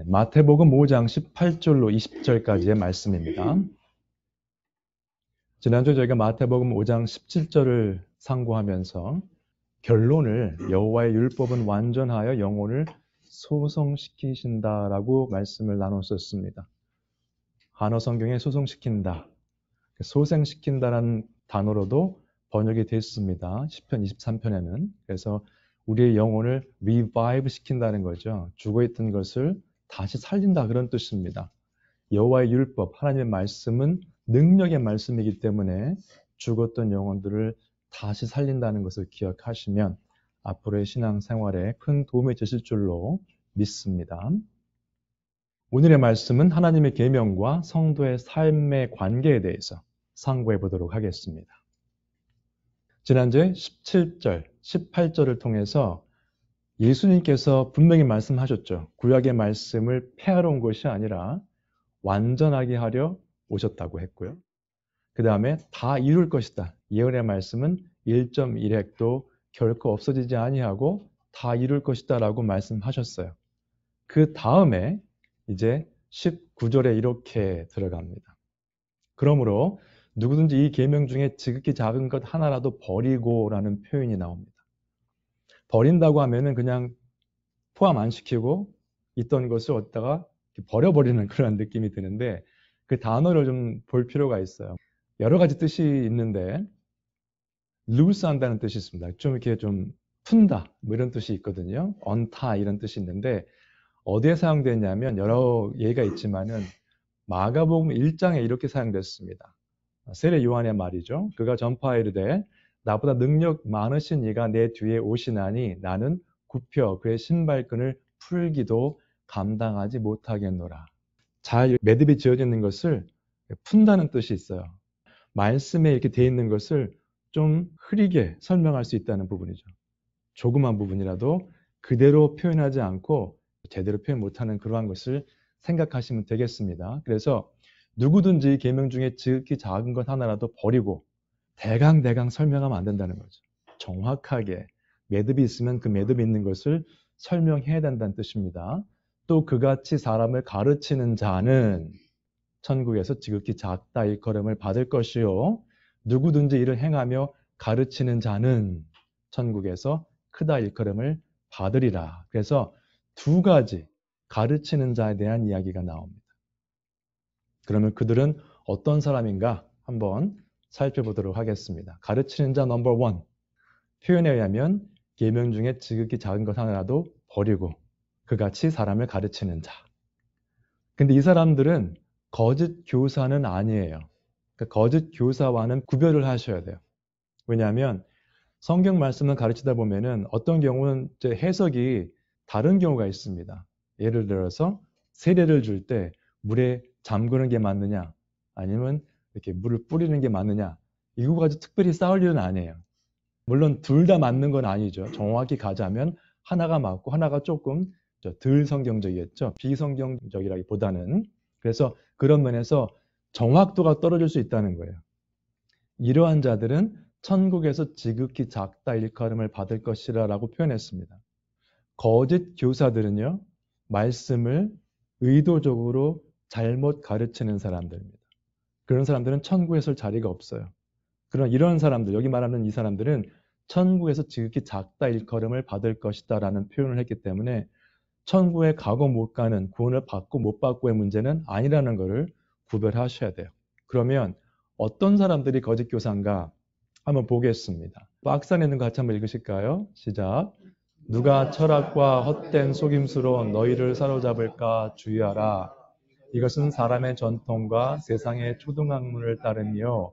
마태복음 5장 18절로 20절까지의 말씀입니다. 지난주 저희가 마태복음 5장 17절을 상고하면서 결론을 여호와의 율법은 완전하여 영혼을 소성시키신다라고 말씀을 나눴었습니다. 한어 성경에 소성시킨다, 소생시킨다라는 단어로도 번역이 됐습니다. 시편 23편에는. 그래서 우리의 영혼을 revive 시킨다는 거죠. 죽어있던 것을 다시 살린다, 그런 뜻입니다. 여호와의 율법, 하나님의 말씀은 능력의 말씀이기 때문에 죽었던 영혼들을 다시 살린다는 것을 기억하시면 앞으로의 신앙생활에 큰 도움이 되실 줄로 믿습니다. 오늘의 말씀은 하나님의 계명과 성도의 삶의 관계에 대해서 상고해 보도록 하겠습니다. 지난주에 17절, 18절을 통해서 예수님께서 분명히 말씀하셨죠. 구약의 말씀을 폐하러 온 것이 아니라 완전하게 하려 오셨다고 했고요. 그 다음에 다 이룰 것이다. 예언의 말씀은 1.1핵도 결코 없어지지 아니하고 다 이룰 것이다 라고 말씀하셨어요. 그 다음에 이제 19절에 이렇게 들어갑니다. 그러므로 누구든지 이 계명 중에 지극히 작은 것 하나라도 버리고 라는 표현이 나옵니다. 버린다고 하면은 그냥 포함 안 시키고 있던 것을 어디다가 버려버리는 그런 느낌이 드는데 그 단어를 좀 볼 필요가 있어요. 여러 가지 뜻이 있는데 loose 한다는 뜻이 있습니다. 좀 이렇게 좀 푼다 뭐 이런 뜻이 있거든요. untie 이런 뜻이 있는데 어디에 사용되냐면 여러 예가 있지만은 마가복음 1장에 이렇게 사용됐습니다. 세례 요한의 말이죠. 그가 전파하이르되 나보다 능력 많으신 이가 내 뒤에 오시나니 나는 굽혀 그의 신발끈을 풀기도 감당하지 못하겠노라. 잘 매듭이 지어져 있는 것을 푼다는 뜻이 있어요. 말씀에 이렇게 돼 있는 것을 좀 흐리게 설명할 수 있다는 부분이죠. 조그만 부분이라도 그대로 표현하지 않고 제대로 표현 못하는 그러한 것을 생각하시면 되겠습니다. 그래서 누구든지 계명 중에 지극히 작은 것 하나라도 버리고 대강 설명하면 안 된다는 거죠. 정확하게 매듭이 있으면 그 매듭이 있는 것을 설명해야 된다는 뜻입니다. 또 그같이 사람을 가르치는 자는 천국에서 지극히 작다 일컬음을 받을 것이요 누구든지 이를 행하며 가르치는 자는 천국에서 크다 일컬음을 받으리라. 그래서 두 가지 가르치는 자에 대한 이야기가 나옵니다. 그러면 그들은 어떤 사람인가 한번 살펴보도록 하겠습니다. 가르치는 자 넘버 원. 표현에 의하면 계명 중에 지극히 작은 것 하나라도 버리고 그같이 사람을 가르치는 자. 근데 이 사람들은 거짓 교사는 아니에요. 그러니까 거짓 교사와는 구별을 하셔야 돼요. 왜냐하면 성경 말씀을 가르치다 보면은 어떤 경우는 해석이 다른 경우가 있습니다. 예를 들어서 세례를 줄 때 물에 잠그는 게 맞느냐 아니면 이렇게 물을 뿌리는 게 맞느냐 이거 가지고 특별히 싸울 일은 아니에요. 물론 둘 다 맞는 건 아니죠. 정확히 가자면 하나가 맞고 하나가 조금 덜 성경적이겠죠. 비성경적이라기보다는. 그래서 그런 면에서 정확도가 떨어질 수 있다는 거예요. 이러한 자들은 천국에서 지극히 작다 일컬음을 받을 것이라 라고 표현했습니다. 거짓 교사들은요, 말씀을 의도적으로 잘못 가르치는 사람들입니다. 그런 사람들은 천국에 설 자리가 없어요. 그런 이런 사람들, 여기 말하는 이 사람들은 천국에서 지극히 작다 일컬음을 받을 것이다 라는 표현을 했기 때문에 천국에 가고 못 가는, 구원을 받고 못 받고의 문제는 아니라는 것을 구별하셔야 돼요. 그러면 어떤 사람들이 거짓 교사인가 한번 보겠습니다. 박스 안에 있는 거 같이 한번 읽으실까요? 시작. 누가 철학과 헛된 속임수로 너희를 사로잡을까 주의하라. 이것은 사람의 전통과 세상의 초등학문을 따르며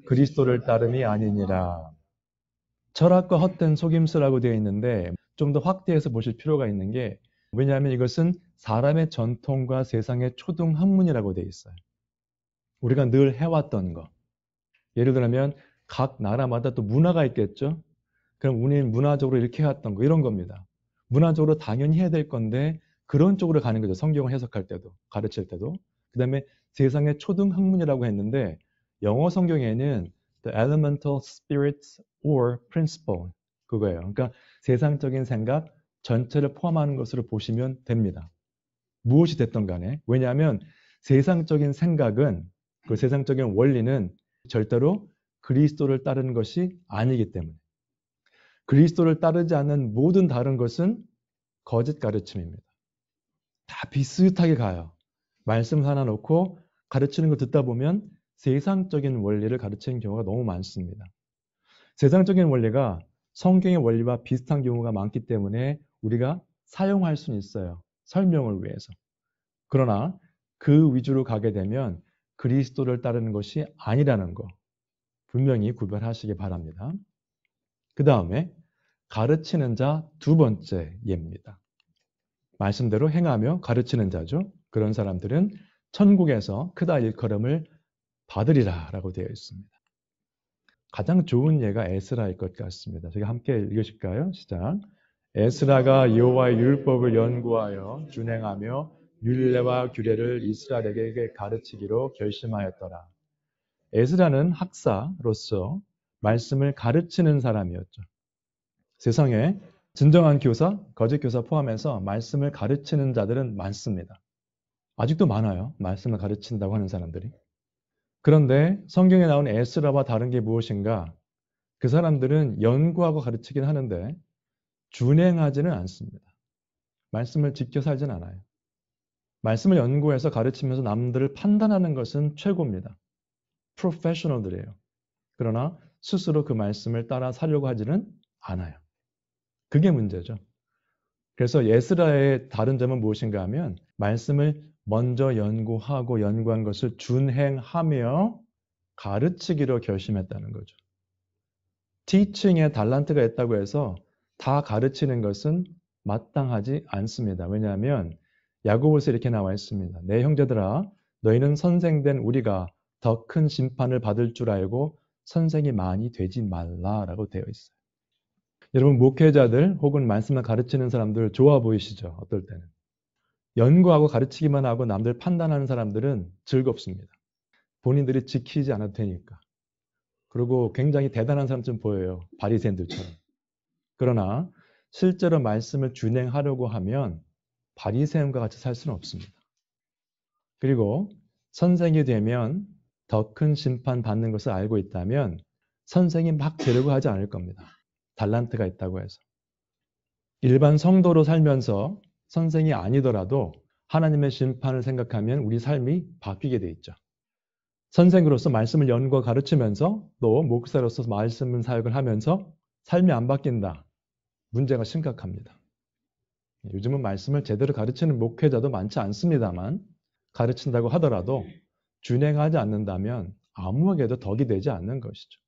그리스도를 따름이 아니니라. 철학과 헛된 속임수라고 되어 있는데 좀 더 확대해서 보실 필요가 있는 게 왜냐하면 이것은 사람의 전통과 세상의 초등학문이라고 되어 있어요. 우리가 늘 해왔던 거. 예를 들면 각 나라마다 또 문화가 있겠죠. 그럼 우리는 문화적으로 이렇게 해왔던 거 이런 겁니다. 문화적으로 당연히 해야 될 건데 그런 쪽으로 가는 거죠. 성경을 해석할 때도 가르칠 때도. 그 다음에 세상의 초등학문이라고 했는데 영어 성경에는 the elemental spirits or principle 그거예요. 그러니까 세상적인 생각 전체를 포함하는 것으로 보시면 됩니다. 무엇이 됐던 간에. 왜냐하면 세상적인 생각은, 그 세상적인 원리는 절대로 그리스도를 따르는 것이 아니기 때문에. 그리스도를 따르지 않는 모든 다른 것은 거짓 가르침입니다. 다 비슷하게 가요. 말씀 하나 놓고 가르치는 거 듣다 보면 세상적인 원리를 가르치는 경우가 너무 많습니다. 세상적인 원리가 성경의 원리와 비슷한 경우가 많기 때문에 우리가 사용할 수는 있어요. 설명을 위해서. 그러나 그 위주로 가게 되면 그리스도를 따르는 것이 아니라는 거 분명히 구별하시기 바랍니다. 그 다음에 가르치는 자 두 번째 예입니다. 말씀대로 행하며 가르치는 자죠. 그런 사람들은 천국에서 크다 일컬음을 받으리라 라고 되어 있습니다. 가장 좋은 예가 에스라일 것 같습니다. 저희 함께 읽으실까요? 시작. 에스라가 여호와의 율법을 연구하여 준행하며 율례와 규례를 이스라엘에게 가르치기로 결심하였더라. 에스라는 학사로서 말씀을 가르치는 사람이었죠. 세상에 진정한 교사, 거짓 교사 포함해서 말씀을 가르치는 자들은 많습니다. 아직도 많아요. 말씀을 가르친다고 하는 사람들이. 그런데 성경에 나온 에스라와 다른 게 무엇인가? 그 사람들은 연구하고 가르치긴 하는데 준행하지는 않습니다. 말씀을 지켜 살진 않아요. 말씀을 연구해서 가르치면서 남들을 판단하는 것은 최고입니다. 프로페셔널들이에요. 그러나 스스로 그 말씀을 따라 살려고 하지는 않아요. 그게 문제죠. 그래서 에스라의 다른 점은 무엇인가 하면 말씀을 먼저 연구하고 연구한 것을 준행하며 가르치기로 결심했다는 거죠. 티칭에 달란트가 있다고 해서 다 가르치는 것은 마땅하지 않습니다. 왜냐하면 야고보서에 이렇게 나와 있습니다. 내 형제들아 너희는 선생된 우리가 더 큰 심판을 받을 줄 알고 선생이 많이 되지 말라라고 되어 있어요. 여러분 목회자들 혹은 말씀을 가르치는 사람들 좋아 보이시죠? 어떨 때는. 연구하고 가르치기만 하고 남들 판단하는 사람들은 즐겁습니다. 본인들이 지키지 않아도 되니까. 그리고 굉장히 대단한 사람처럼 보여요. 바리새인들처럼. 그러나 실제로 말씀을 준행하려고 하면 바리새인과 같이 살 수는 없습니다. 그리고 선생이 되면 더 큰 심판 받는 것을 알고 있다면 선생이 막 되려고 하지 않을 겁니다. 달란트가 있다고 해서. 일반 성도로 살면서 선생이 아니더라도 하나님의 심판을 생각하면 우리 삶이 바뀌게 돼 있죠. 선생으로서 말씀을 연구하고 가르치면서 또 목사로서 말씀 사역을 하면서 삶이 안 바뀐다. 문제가 심각합니다. 요즘은 말씀을 제대로 가르치는 목회자도 많지 않습니다만 가르친다고 하더라도 준행하지 않는다면 아무에게도 덕이 되지 않는 것이죠.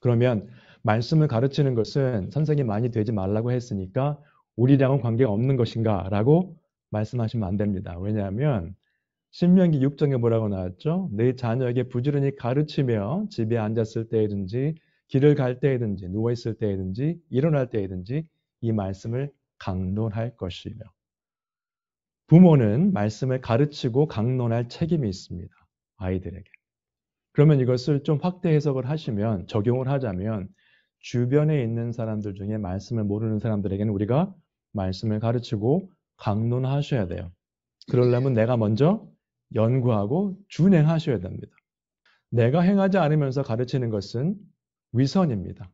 그러면 말씀을 가르치는 것은 선생이 많이 되지 말라고 했으니까 우리랑은 관계가 없는 것인가 라고 말씀하시면 안 됩니다. 왜냐하면 신명기 6장에 뭐라고 나왔죠? 내 자녀에게 부지런히 가르치며 집에 앉았을 때이든지 길을 갈 때이든지 누워있을 때이든지 일어날 때이든지 이 말씀을 강론할 것이며 부모는 말씀을 가르치고 강론할 책임이 있습니다. 아이들에게. 그러면 이것을 좀 확대 해석을 하시면 적용을 하자면 주변에 있는 사람들 중에 말씀을 모르는 사람들에게는 우리가 말씀을 가르치고 강론하셔야 돼요. 그러려면 내가 먼저 연구하고 준행하셔야 됩니다. 내가 행하지 않으면서 가르치는 것은 위선입니다.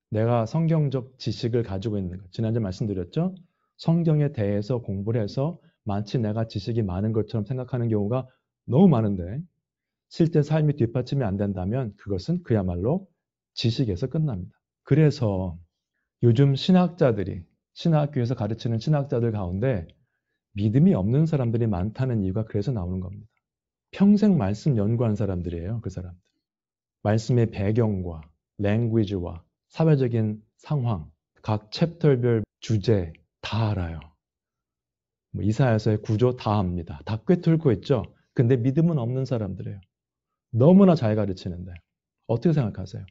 내가 성경적 지식을 가지고 있는 것. 지난주에 말씀드렸죠? 성경에 대해서 공부를 해서 마치 내가 지식이 많은 것처럼 생각하는 경우가 너무 많은데 실제 삶이 뒷받침이 안 된다면 그것은 그야말로 지식에서 끝납니다. 그래서 요즘 신학자들이 신학교에서 가르치는 신학자들 가운데 믿음이 없는 사람들이 많다는 이유가 그래서 나오는 겁니다. 평생 말씀 연구한 사람들이에요. 그 사람들. 말씀의 배경과 랭귀지와 사회적인 상황, 각 챕터별 주제 다 알아요. 이사야서의 구조 다 압니다. 다 꿰뚫고 있죠. 근데 믿음은 없는 사람들이에요. 너무나 잘 가르치는데 어떻게 생각하세요?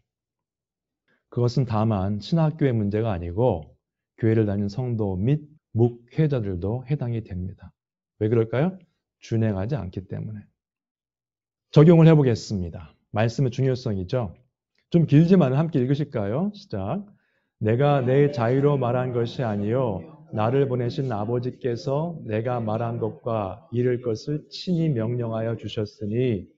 그것은 다만 신학교의 문제가 아니고 교회를 다니는 성도 및 목회자들도 해당이 됩니다. 왜 그럴까요? 준행하지 않기 때문에. 적용을 해보겠습니다. 말씀의 중요성이죠. 좀 길지만 함께 읽으실까요? 시작. 내가 내 자유로 말한 것이 아니요 나를 보내신 아버지께서 내가 말한 것과 이룰 것을 친히 명령하여 주셨으니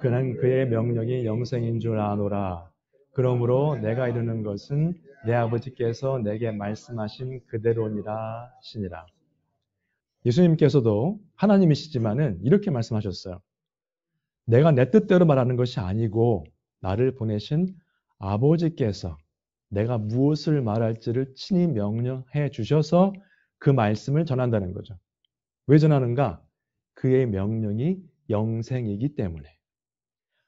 그는 그의 명령이 영생인 줄 아노라. 그러므로 내가 이루는 것은 내 아버지께서 내게 말씀하신 그대로니라 하시니라. 예수님께서도 하나님이시지만은 이렇게 말씀하셨어요. 내가 내 뜻대로 말하는 것이 아니고 나를 보내신 아버지께서 내가 무엇을 말할지를 친히 명령해 주셔서 그 말씀을 전한다는 거죠. 왜 전하는가? 그의 명령이 영생이기 때문에.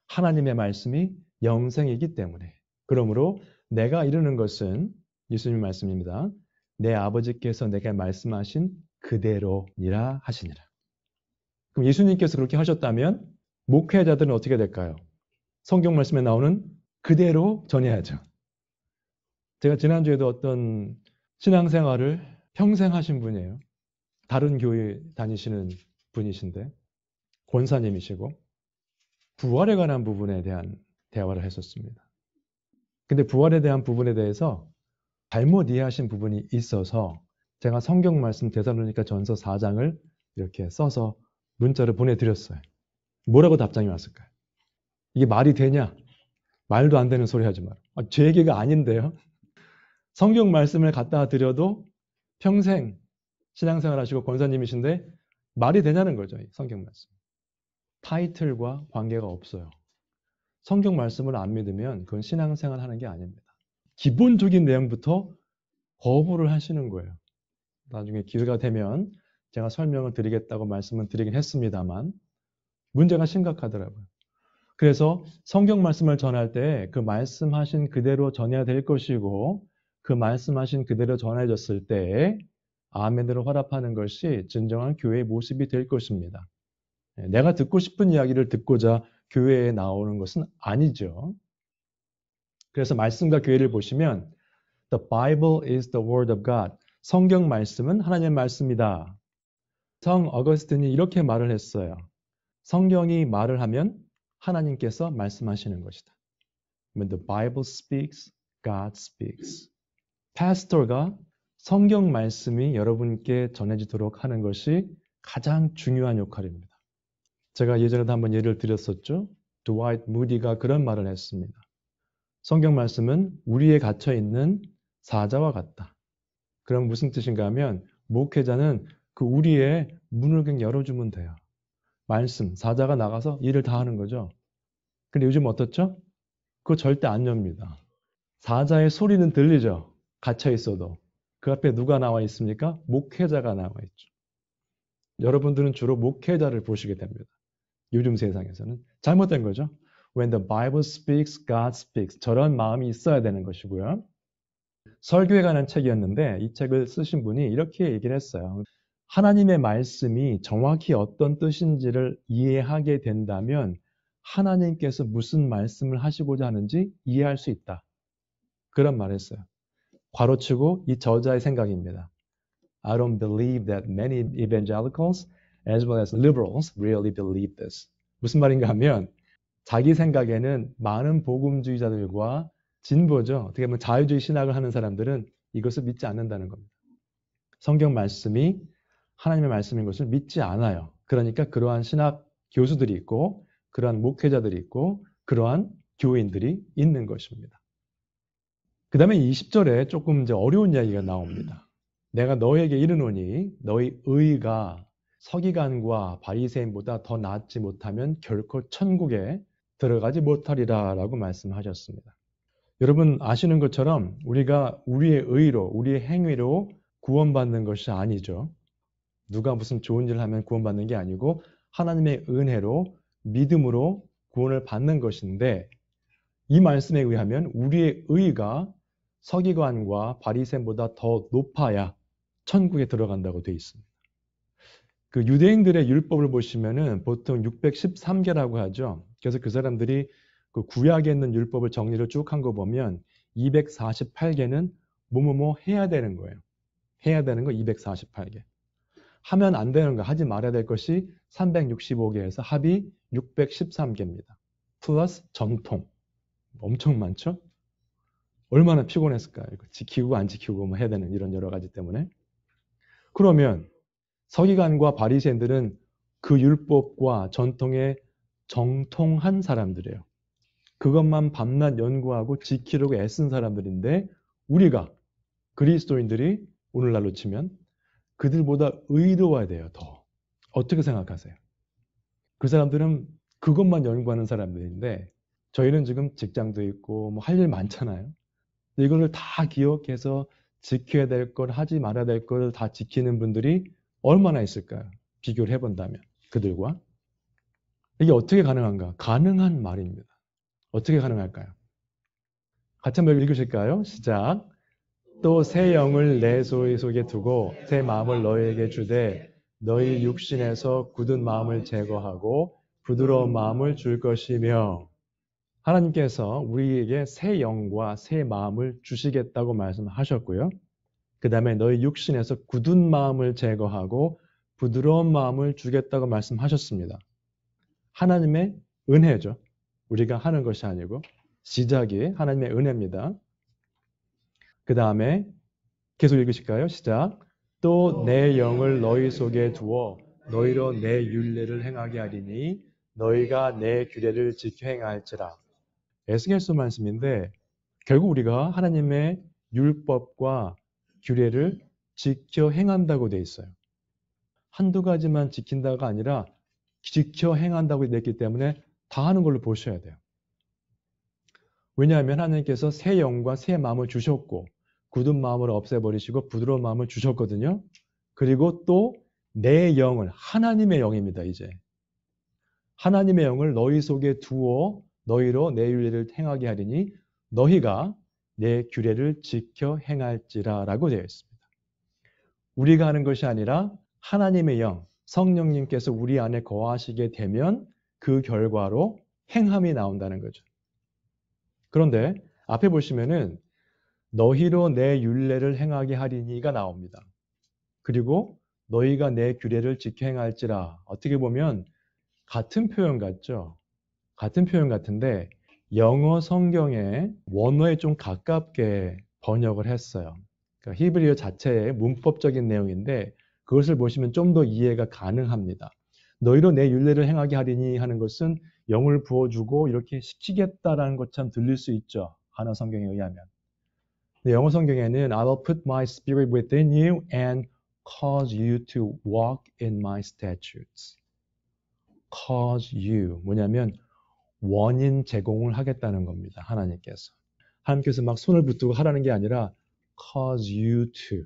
하나님의 말씀이 영생이기 때문에. 그러므로 내가 이루는 것은 예수님 말씀입니다. 내 아버지께서 내게 말씀하신 그대로니라 하시니라. 그럼 예수님께서 그렇게 하셨다면 목회자들은 어떻게 될까요? 성경 말씀에 나오는 그대로 전해야죠. 제가 지난주에도 어떤 신앙생활을 평생 하신 분이에요. 다른 교회 다니시는 분이신데 권사님이시고 부활에 관한 부분에 대한 대화를 했었습니다. 근데 부활에 대한 부분에 대해서 잘못 이해하신 부분이 있어서 제가 성경 말씀 데살로니가 전서 4장을 이렇게 써서 문자를 보내드렸어요. 뭐라고 답장이 왔을까요? 이게 말이 되냐? 말도 안 되는 소리 하지 마라. 제 얘기가 아닌데요. 성경 말씀을 갖다 드려도 평생 신앙생활 하시고 권사님이신데 말이 되냐는 거죠. 성경 말씀. 타이틀과 관계가 없어요. 성경 말씀을 안 믿으면 그건 신앙생활 하는 게 아닙니다. 기본적인 내용부터 거부를 하시는 거예요. 나중에 기회가 되면 제가 설명을 드리겠다고 말씀을 드리긴 했습니다만 문제가 심각하더라고요. 그래서 성경 말씀을 전할 때 그 말씀하신 그대로 전해야 될 것이고 그 말씀하신 그대로 전해졌을 때 아멘으로 화답하는 것이 진정한 교회의 모습이 될 것입니다. 내가 듣고 싶은 이야기를 듣고자 교회에 나오는 것은 아니죠. 그래서 말씀과 교회를 보시면 The Bible is the Word of God. 성경 말씀은 하나님의 말씀이다. 성 어거스틴이 이렇게 말을 했어요. 성경이 말을 하면 하나님께서 말씀하시는 것이다. When the Bible speaks, God speaks. 파스터가 성경 말씀이 여러분께 전해지도록 하는 것이 가장 중요한 역할입니다. 제가 예전에도 한번 예를 드렸었죠. 드와이트 무디가 그런 말을 했습니다. 성경 말씀은 우리에 갇혀 있는 사자와 같다. 그럼 무슨 뜻인가 하면 목회자는 그 우리의 문을 그냥 열어주면 돼요. 말씀, 사자가 나가서 일을 다 하는 거죠. 근데 요즘 어떻죠? 그거 절대 안 엽니다. 사자의 소리는 들리죠. 갇혀 있어도. 그 앞에 누가 나와 있습니까? 목회자가 나와 있죠. 여러분들은 주로 목회자를 보시게 됩니다. 요즘 세상에서는. 잘못된 거죠. When the Bible speaks, God speaks. 저런 마음이 있어야 되는 것이고요. 설교에 관한 책이었는데 이 책을 쓰신 분이 이렇게 얘기를 했어요. 하나님의 말씀이 정확히 어떤 뜻인지를 이해하게 된다면 하나님께서 무슨 말씀을 하시고자 하는지 이해할 수 있다. 그런 말을 했어요. 괄호치고 이 저자의 생각입니다. I don't believe that many evangelicals as well as liberals really believe this. 무슨 말인가 하면 자기 생각에는 많은 복음주의자들과 진보죠. 어떻게 보면 자유주의 신학을 하는 사람들은 이것을 믿지 않는다는 겁니다. 성경 말씀이 하나님의 말씀인 것을 믿지 않아요. 그러니까 그러한 신학 교수들이 있고 그러한 목회자들이 있고 그러한 교인들이 있는 것입니다. 그 다음에 20절에 조금 이제 어려운 이야기가 나옵니다. 내가 너에게 이르노니 너희 의가 서기관과 바리새인보다 더 낫지 못하면 결코 천국에 들어가지 못하리라 라고 말씀하셨습니다. 여러분 아시는 것처럼 우리가 우리의 의로 우리의 행위로 구원받는 것이 아니죠. 누가 무슨 좋은 일을 하면 구원받는 게 아니고 하나님의 은혜로 믿음으로 구원을 받는 것인데 이 말씀에 의하면 우리의 의가 서기관과 바리새인보다 더 높아야 천국에 들어간다고 되어 있습니다. 그 유대인들의 율법을 보시면은 보통 613개라고 하죠. 그래서 그 사람들이 그 구약에 있는 율법을 정리를 쭉 한 거 보면 248개는 뭐뭐뭐 해야 되는 거예요. 해야 되는 거 248개. 하면 안 되는 거, 하지 말아야 될 것이 365개에서 합이 613개입니다. 플러스 전통. 엄청 많죠? 얼마나 피곤했을까요? 지키고 안 지키고 뭐 해야 되는 이런 여러 가지 때문에. 그러면 서기관과 바리새인들은 그 율법과 전통에 정통한 사람들이에요. 그것만 밤낮 연구하고 지키려고 애쓴 사람들인데 우리가 그리스도인들이 오늘날로 치면 그들보다 의로워야 돼요. 더. 어떻게 생각하세요? 그 사람들은 그것만 연구하는 사람들인데 저희는 지금 직장도 있고 뭐 할 일 많잖아요. 이거를 다 기억해서 지켜야 될 걸, 하지 말아야 될 걸 다 지키는 분들이 얼마나 있을까요? 비교를 해본다면 그들과. 이게 어떻게 가능한가? 가능한 말입니다. 어떻게 가능할까요? 같이 한번 읽으실까요? 시작. 또 새 영을 내 소리 속에 두고 새 마음을 너희에게 주되 너희 육신에서 굳은 마음을 제거하고 부드러운 마음을 줄 것이며 하나님께서 우리에게 새 영과 새 마음을 주시겠다고 말씀하셨고요. 그 다음에 너희 육신에서 굳은 마음을 제거하고 부드러운 마음을 주겠다고 말씀하셨습니다. 하나님의 은혜죠. 우리가 하는 것이 아니고 시작이 하나님의 은혜입니다. 그 다음에 계속 읽으실까요? 시작. 또 내 영을 너희 속에 두어 너희로 내 율례를 행하게 하리니 너희가 내 규례를 지켜 행할지라. 에스겔서 말씀인데 결국 우리가 하나님의 율법과 규례를 지켜 행한다고 되어 있어요. 한두 가지만 지킨다가 아니라 지켜 행한다고 되어 있기 때문에 다 하는 걸로 보셔야 돼요. 왜냐하면 하나님께서 새 영과 새 마음을 주셨고 굳은 마음을 없애버리시고 부드러운 마음을 주셨거든요. 그리고 또 내 영을 하나님의 영입니다. 이제 하나님의 영을 너희 속에 두어 너희로 내 율례를 행하게 하리니 너희가 내 규례를 지켜 행할지라 라고 되어 있습니다. 우리가 하는 것이 아니라 하나님의 영, 성령님께서 우리 안에 거하시게 되면 그 결과로 행함이 나온다는 거죠. 그런데 앞에 보시면은 너희로 내 율례를 행하게 하리니가 나옵니다. 그리고 너희가 내 규례를 지켜 행할지라. 어떻게 보면 같은 표현 같죠? 같은 표현 같은데 영어 성경의 원어에 좀 가깝게 번역을 했어요. 그러니까 히브리어 자체의 문법적인 내용인데 그것을 보시면 좀 더 이해가 가능합니다. 너희로 내 율례를 행하게 하리니 하는 것은 영을 부어주고 이렇게 시키겠다라는 것처럼 들릴 수 있죠. 한어 성경에 의하면. 영어 성경에는 I will put my spirit within you and cause you to walk in my statutes. cause you 뭐냐면 원인 제공을 하겠다는 겁니다. 하나님께서. 하나님께서 막 손을 붙들고 하라는 게 아니라 cause you to.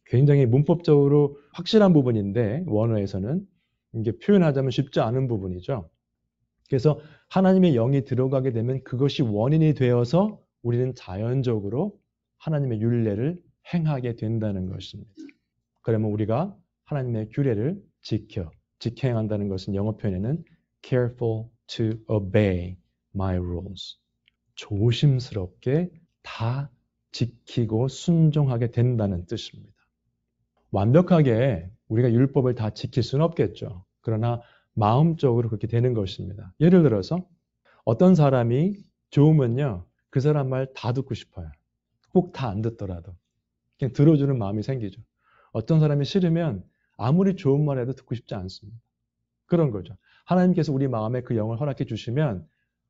굉장히 문법적으로 확실한 부분인데 원어에서는 이게 표현하자면 쉽지 않은 부분이죠. 그래서 하나님의 영이 들어가게 되면 그것이 원인이 되어서 우리는 자연적으로 하나님의 율례를 행하게 된다는 것입니다. 그러면 우리가 하나님의 규례를 지켜 행한다는 것은 영어 표현에는 careful to obey my rules. 조심스럽게 다 지키고 순종하게 된다는 뜻입니다. 완벽하게 우리가 율법을 다 지킬 수는 없겠죠. 그러나 마음적으로 그렇게 되는 것입니다. 예를 들어서 어떤 사람이 좋으면요. 그 사람 말 다 듣고 싶어요. 꼭 다 안 듣더라도. 그냥 들어주는 마음이 생기죠. 어떤 사람이 싫으면 아무리 좋은 말 해도 듣고 싶지 않습니다. 그런 거죠. 하나님께서 우리 마음에 그 영을 허락해 주시면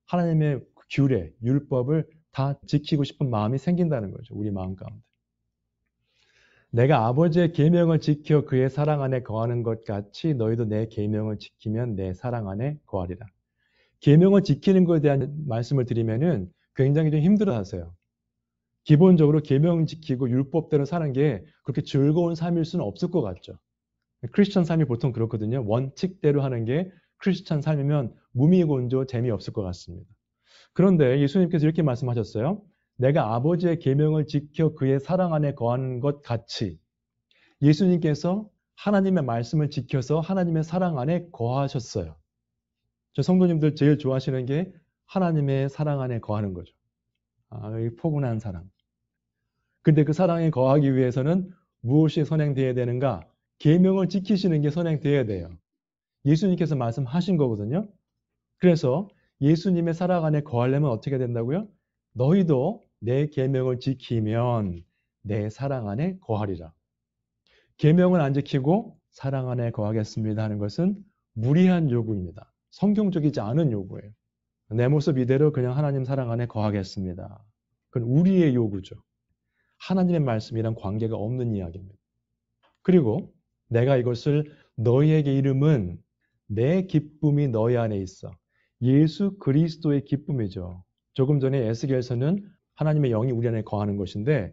하나님의 규례, 율법을 다 지키고 싶은 마음이 생긴다는 거죠. 우리 마음 가운데. 내가 아버지의 계명을 지켜 그의 사랑 안에 거하는 것 같이 너희도 내 계명을 지키면 내 사랑 안에 거하리라. 계명을 지키는 것에 대한 말씀을 드리면은 굉장히 좀 힘들어하세요. 기본적으로 계명 지키고 율법대로 사는 게 그렇게 즐거운 삶일 수는 없을 것 같죠. 크리스천 삶이 보통 그렇거든요. 원칙대로 하는 게 크리스천 삶이면 무미곤조 재미없을 것 같습니다. 그런데 예수님께서 이렇게 말씀하셨어요. 내가 아버지의 계명을 지켜 그의 사랑 안에 거하는 것 같이 예수님께서 하나님의 말씀을 지켜서 하나님의 사랑 안에 거하셨어요. 저 성도님들 제일 좋아하시는 게 하나님의 사랑 안에 거하는 거죠. 이 포근한 사랑. 근데 그 사랑에 거하기 위해서는 무엇이 선행되어야 되는가? 계명을 지키시는 게 선행되어야 돼요. 예수님께서 말씀하신 거거든요. 그래서 예수님의 사랑 안에 거하려면 어떻게 된다고요? 너희도 내 계명을 지키면 내 사랑 안에 거하리라. 계명은 안 지키고 사랑 안에 거하겠습니다 하는 것은 무리한 요구입니다. 성경적이지 않은 요구예요. 내 모습 이대로 그냥 하나님 사랑 안에 거하겠습니다. 그건 우리의 요구죠. 하나님의 말씀이란 관계가 없는 이야기입니다. 그리고 내가 이것을 너희에게 이름은 내 기쁨이 너희 안에 있어. 예수 그리스도의 기쁨이죠. 조금 전에 에스겔서는 하나님의 영이 우리 안에 거하는 것인데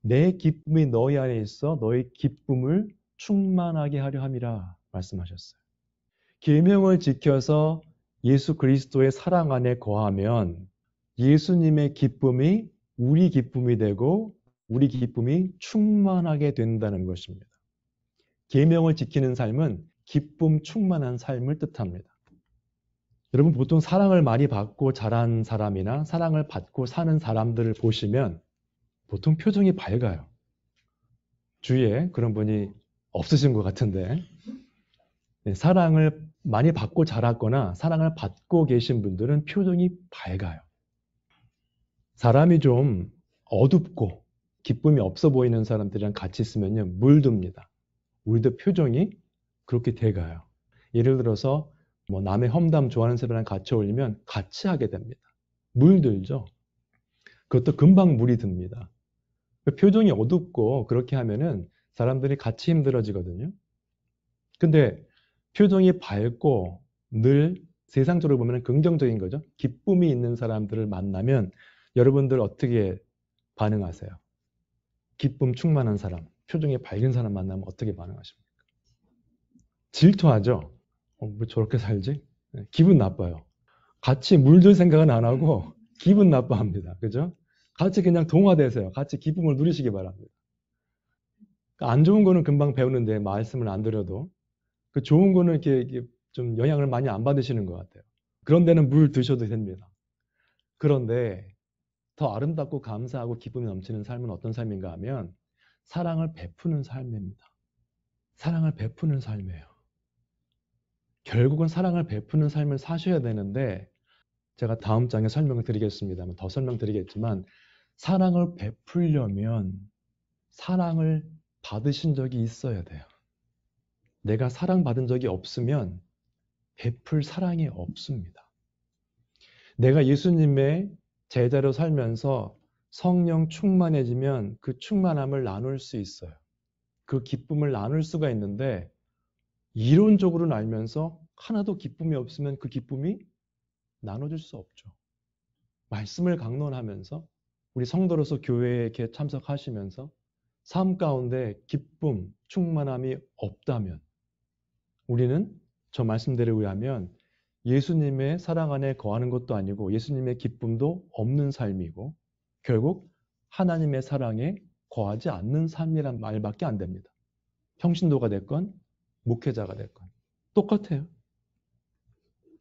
내 기쁨이 너희 안에 있어 너희 기쁨을 충만하게 하려 함이라 말씀하셨어요. 계명을 지켜서 예수 그리스도의 사랑 안에 거하면 예수님의 기쁨이 우리 기쁨이 되고 우리 기쁨이 충만하게 된다는 것입니다. 계명을 지키는 삶은 기쁨 충만한 삶을 뜻합니다. 여러분 보통 사랑을 많이 받고 자란 사람이나 사랑을 받고 사는 사람들을 보시면 보통 표정이 밝아요. 주위에 그런 분이 없으신 것 같은데 사랑을 많이 받고 자랐거나 사랑을 받고 계신 분들은 표정이 밝아요. 사람이 좀 어둡고 기쁨이 없어 보이는 사람들이랑 같이 있으면요 물듭니다. 우리도 표정이 그렇게 돼가요. 예를 들어서 뭐 남의 험담 좋아하는 사람이랑 같이 어울리면 같이 하게 됩니다. 물들죠. 그것도 금방 물이 듭니다. 표정이 어둡고 그렇게 하면은 사람들이 같이 힘들어지거든요. 근데 표정이 밝고 늘 세상적으로 보면 긍정적인 거죠. 기쁨이 있는 사람들을 만나면 여러분들 어떻게 반응하세요? 기쁨 충만한 사람, 표정이 밝은 사람 만나면 어떻게 반응하십니까? 질투하죠? 왜 저렇게 살지? 기분 나빠요. 같이 물들 생각은 안 하고 기분 나빠합니다. 그죠? 같이 그냥 동화되세요. 같이 기쁨을 누리시기 바랍니다. 안 좋은 거는 금방 배우는데 말씀을 안 드려도 그 좋은 거는 이렇게 좀 영향을 많이 안 받으시는 것 같아요. 그런 데는 물 드셔도 됩니다. 그런데 더 아름답고 감사하고 기쁨이 넘치는 삶은 어떤 삶인가 하면 사랑을 베푸는 삶입니다. 사랑을 베푸는 삶이에요. 결국은 사랑을 베푸는 삶을 사셔야 되는데 제가 다음 장에 설명을 드리겠습니다만 더 설명드리겠지만 사랑을 베풀려면 사랑을 받으신 적이 있어야 돼요. 내가 사랑받은 적이 없으면 베풀 사랑이 없습니다. 내가 예수님의 제자로 살면서 성령 충만해지면 그 충만함을 나눌 수 있어요. 그 기쁨을 나눌 수가 있는데 이론적으로는 알면서 하나도 기쁨이 없으면 그 기쁨이 나눠줄 수 없죠. 말씀을 강론하면서 우리 성도로서 교회에 이렇게 참석하시면서 삶 가운데 기쁨, 충만함이 없다면 우리는 저 말씀대로 의하면 예수님의 사랑 안에 거하는 것도 아니고 예수님의 기쁨도 없는 삶이고 결국 하나님의 사랑에 거하지 않는 삶이란 말밖에 안 됩니다. 평신도가 됐건 목회자가 됐건 똑같아요.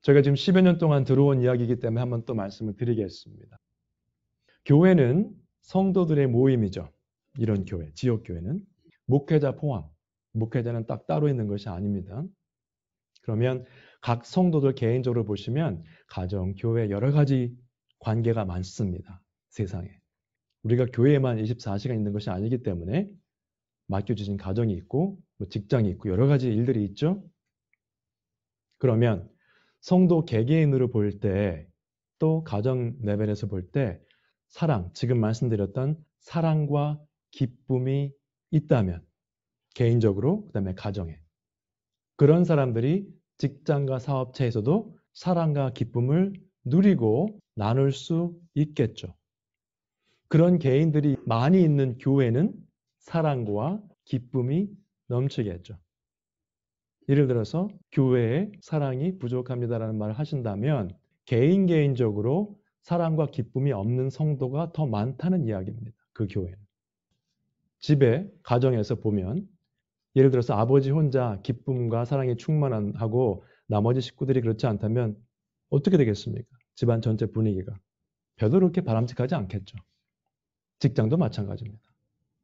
제가 지금 10여 년 동안 들어온 이야기이기 때문에 한번 또 말씀을 드리겠습니다. 교회는 성도들의 모임이죠. 이런 교회, 지역교회는 목회자 포함, 목회자는 딱 따로 있는 것이 아닙니다. 그러면 각 성도들 개인적으로 보시면 가정, 교회 여러 가지 관계가 많습니다. 세상에. 우리가 교회에만 24시간 있는 것이 아니기 때문에 맡겨주신 가정이 있고 뭐 직장이 있고 여러 가지 일들이 있죠. 그러면 성도 개개인으로 볼 때 또 가정 레벨에서 볼 때 사랑, 지금 말씀드렸던 사랑과 기쁨이 있다면 개인적으로 그다음에 가정에 그런 사람들이 직장과 사업체에서도 사랑과 기쁨을 누리고 나눌 수 있겠죠. 그런 개인들이 많이 있는 교회는 사랑과 기쁨이 넘치겠죠. 예를 들어서 교회에 사랑이 부족합니다라는 말을 하신다면 개인적으로 사랑과 기쁨이 없는 성도가 더 많다는 이야기입니다. 그 교회는. 집에, 가정에서 보면 예를 들어서 아버지 혼자 기쁨과 사랑이 충만하고 나머지 식구들이 그렇지 않다면 어떻게 되겠습니까? 집안 전체 분위기가. 별로 그렇게 바람직하지 않겠죠. 직장도 마찬가지입니다.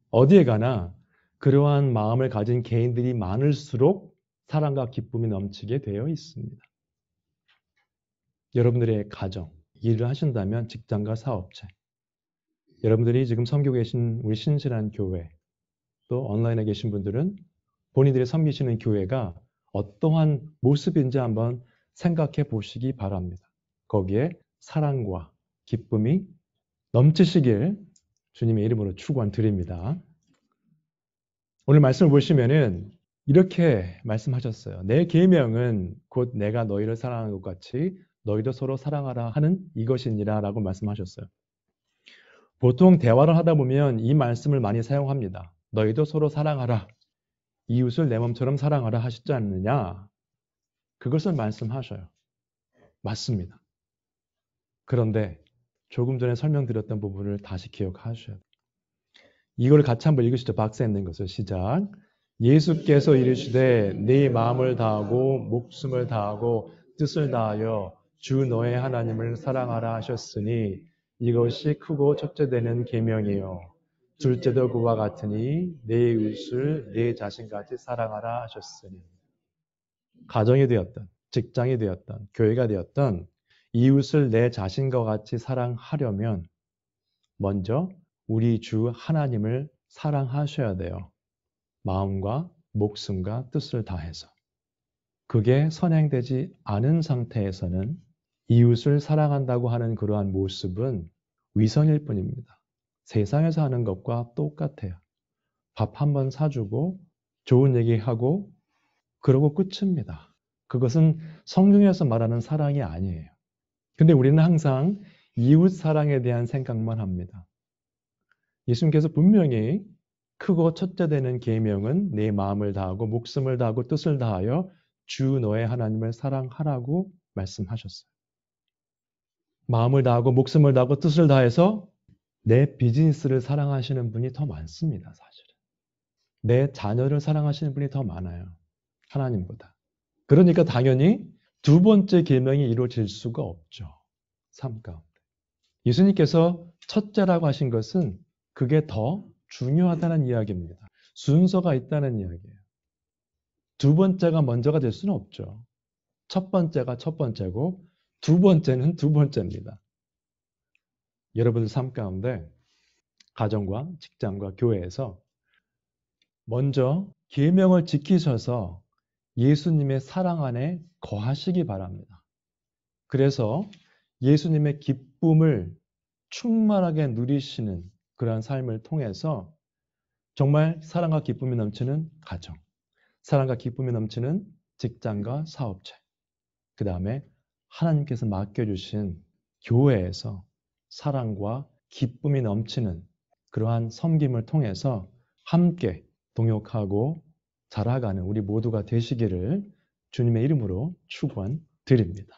어디에 가나 그러한 마음을 가진 개인들이 많을수록 사랑과 기쁨이 넘치게 되어 있습니다. 여러분들의 가정, 일을 하신다면 직장과 사업체, 여러분들이 지금 섬기고 계신 우리 신실한 교회, 또 온라인에 계신 분들은 본인들이 섬기시는 교회가 어떠한 모습인지 한번 생각해 보시기 바랍니다. 거기에 사랑과 기쁨이 넘치시길 주님의 이름으로 축원드립니다. 오늘 말씀을 보시면은 이렇게 말씀하셨어요. 내 계명은 곧 내가 너희를 사랑하는 것 같이 너희도 서로 사랑하라 하는 이것이니라 라고 말씀하셨어요. 보통 대화를 하다 보면 이 말씀을 많이 사용합니다. 너희도 서로 사랑하라. 이웃을 내 몸처럼 사랑하라 하시지 않느냐? 그것을 말씀하셔요. 맞습니다. 그런데 조금 전에 설명드렸던 부분을 다시 기억하셔야 돼요. 이걸 같이 한번 읽으시죠. 박스에 있는 것을 시작. 예수께서 이르시되 네 마음을 다하고 목숨을 다하고 뜻을 다하여 주 너의 하나님을 사랑하라 하셨으니 이것이 크고 첫째 되는 계명이요. 둘째도 그와 같으니 내 이웃을 내 자신같이 사랑하라 하셨으니. 가정이 되었던, 직장이 되었던, 교회가 되었던 이웃을 내 자신과 같이 사랑하려면 먼저 우리 주 하나님을 사랑하셔야 돼요. 마음과 목숨과 뜻을 다해서. 그게 선행되지 않은 상태에서는 이웃을 사랑한다고 하는 그러한 모습은 위선일 뿐입니다. 세상에서 하는 것과 똑같아요. 밥 한 번 사주고 좋은 얘기하고 그러고 끝입니다. 그것은 성경에서 말하는 사랑이 아니에요. 근데 우리는 항상 이웃 사랑에 대한 생각만 합니다. 예수님께서 분명히 크고 첫째 되는 계명은 내 마음을 다하고 목숨을 다하고 뜻을 다하여 주 너의 하나님을 사랑하라고 말씀하셨어요. 마음을 다하고 목숨을 다하고 뜻을 다해서 내 비즈니스를 사랑하시는 분이 더 많습니다. 사실은. 내 자녀를 사랑하시는 분이 더 많아요. 하나님보다. 그러니까 당연히 두 번째 계명이 이루어질 수가 없죠. 삶 가운데. 예수님께서 첫째라고 하신 것은 그게 더 중요하다는 이야기입니다. 순서가 있다는 이야기예요. 두 번째가 먼저가 될 수는 없죠. 첫 번째가 첫 번째고 두 번째는 두 번째입니다. 여러분들 삶 가운데 가정과 직장과 교회에서 먼저 계명을 지키셔서 예수님의 사랑 안에 거하시기 바랍니다. 그래서 예수님의 기쁨을 충만하게 누리시는 그러한 삶을 통해서 정말 사랑과 기쁨이 넘치는 가정, 사랑과 기쁨이 넘치는 직장과 사업체, 그 다음에 하나님께서 맡겨주신 교회에서 사랑과 기쁨이 넘치는 그러한 섬김을 통해서 함께 동역하고 자라가는 우리 모두가 되시기를 주님의 이름으로 축원드립니다.